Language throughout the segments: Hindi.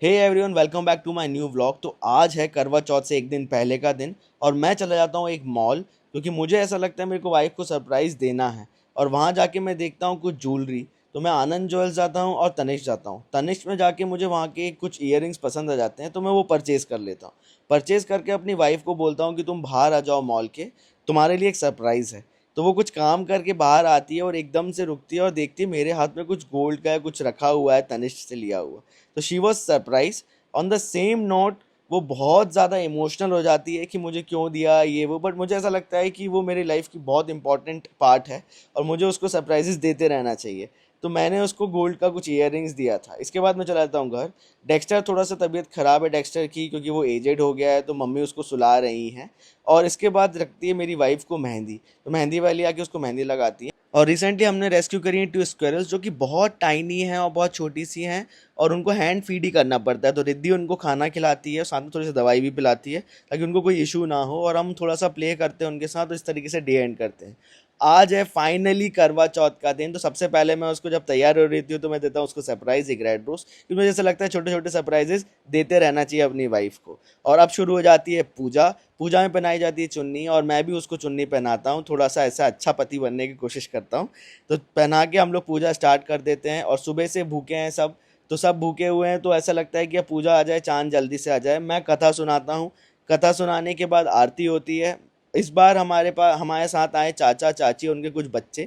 Hey everyone, welcome back to my new vlog. तो आज है करवा चौथ से एक दिन पहले का दिन और मैं चला जाता हूँ एक मॉल, क्योंकि मुझे ऐसा लगता है मेरे को वाइफ को सरप्राइज़ देना है। और वहाँ जाके मैं देखता हूँ कुछ ज्वेलरी। तो मैं आनंद ज्वेल्स जाता हूँ और तनिष्क जाता हूँ। तनिष्क में जाके मुझे वहाँ के कुछ ईयरिंग्स पसंद आ जाते हैं, तो मैं वो परचेज़ कर लेता हूँ। परचेज़ करके अपनी वाइफ को बोलता हूँ कि तुम बाहर आ जाओ मॉल के, तुम्हारे लिए एक सरप्राइज़ है। तो वो कुछ काम करके बाहर आती है और एकदम से रुकती है और देखती है मेरे हाथ में कुछ गोल्ड का है, कुछ रखा हुआ है तनिष्क से लिया हुआ। तो she was surprise. On the same note वो बहुत ज़्यादा इमोशनल हो जाती है कि मुझे क्यों दिया ये वो, बट मुझे ऐसा लगता है कि वो मेरी लाइफ की बहुत इंपॉर्टेंट पार्ट है और मुझे उसको सरप्राइजेस देते रहना चाहिए। तो मैंने उसको गोल्ड का कुछ ईयरिंग्स दिया था। इसके बाद मैं चला जाता हूँ घर। डेक्स्टर थोड़ा सा तबीयत ख़राब है डेक्स्टर की, क्योंकि वो एजेड हो गया है, तो मम्मी उसको सुला रही हैं। और इसके बाद रखती है मेरी वाइफ को मेहंदी, तो मेहंदी वाली आके उसको मेहंदी लगाती है। और रिसेंटली हमने रेस्क्यू करी हैं 2 स्क्विरल्स, जो कि बहुत टाइनी हैं और बहुत छोटी सी हैं और उनको हैंड फीड ही करना पड़ता है। तो रिद्धि उनको खाना खिलाती है और साथ में थोड़ी सी दवाई भी पिलाती है, ताकि उनको कोई इशू ना हो। और हम थोड़ा सा प्ले करते हैं उनके साथ, तो इस तरीके से डे एंड करते हैं। आज है फाइनली करवा चौथ का दिन। तो सबसे पहले मैं उसको जब तैयार हो रही थी तो मैं देता हूँ उसको सरप्राइज, एक रेड रोज, क्योंकि मुझे ऐसा लगता है छोटे छोटे सरप्राइजेस देते रहना चाहिए अपनी वाइफ को। और अब शुरू हो जाती है पूजा। पूजा में पहनाई जाती है चुन्नी, और मैं भी उसको चुन्नी पहनाता हूँ। थोड़ा सा ऐसा अच्छा पति बनने की कोशिश करता हूँ। तो पहना के हम लोग पूजा स्टार्ट कर देते हैं। और सुबह से भूखे हैं सब, तो सब भूखे हुए हैं। तो ऐसा लगता है कि अब पूजा आ जाए, चांद जल्दी से आ जाए। मैं कथा सुनाता हूँ। कथा सुनाने के बाद आरती होती है। इस बार हमारे साथ आए चाचा चाची, उनके कुछ बच्चे।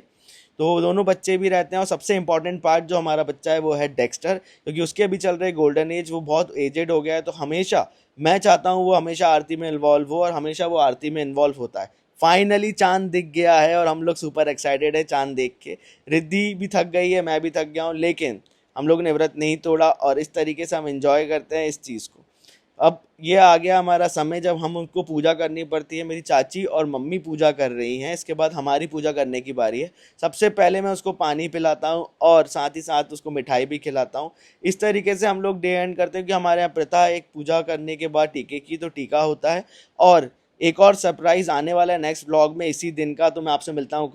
तो दोनों बच्चे भी रहते हैं। और सबसे इम्पॉर्टेंट पार्ट जो हमारा बच्चा है वो है डेक्स्टर, क्योंकि उसके अभी चल रहे गोल्डन एज, वो बहुत एजेड हो गया है। तो हमेशा मैं चाहता हूँ वो हमेशा आरती में इन्वॉल्व हो, और हमेशा वो आरती में इन्वॉल्व होता है। फाइनली चांद दिख गया है और हम लोग सुपर एक्साइटेड है चांद देख के। रिद्धि भी थक गई है, मैं भी थक गया हूँ, लेकिन हम लोग ने व्रत नहीं तोड़ा और इस तरीके से हम इंजॉय करते हैं इस चीज़ को। अब ये आ गया हमारा समय जब हम उनको पूजा करनी पड़ती है। मेरी चाची और मम्मी पूजा कर रही हैं, इसके बाद हमारी पूजा करने की बारी है। सबसे पहले मैं उसको पानी पिलाता हूँ और साथ ही साथ उसको मिठाई भी खिलाता हूँ। इस तरीके से हम लोग डे एंड करते हैं कि हमारे यहाँ प्रथा है एक पूजा करने के बाद टीके की, तो टीका होता है। और एक और सरप्राइज आने वाला है नेक्स्ट ब्लॉग में इसी दिन का, तो मैं आपसे मिलता हूँ।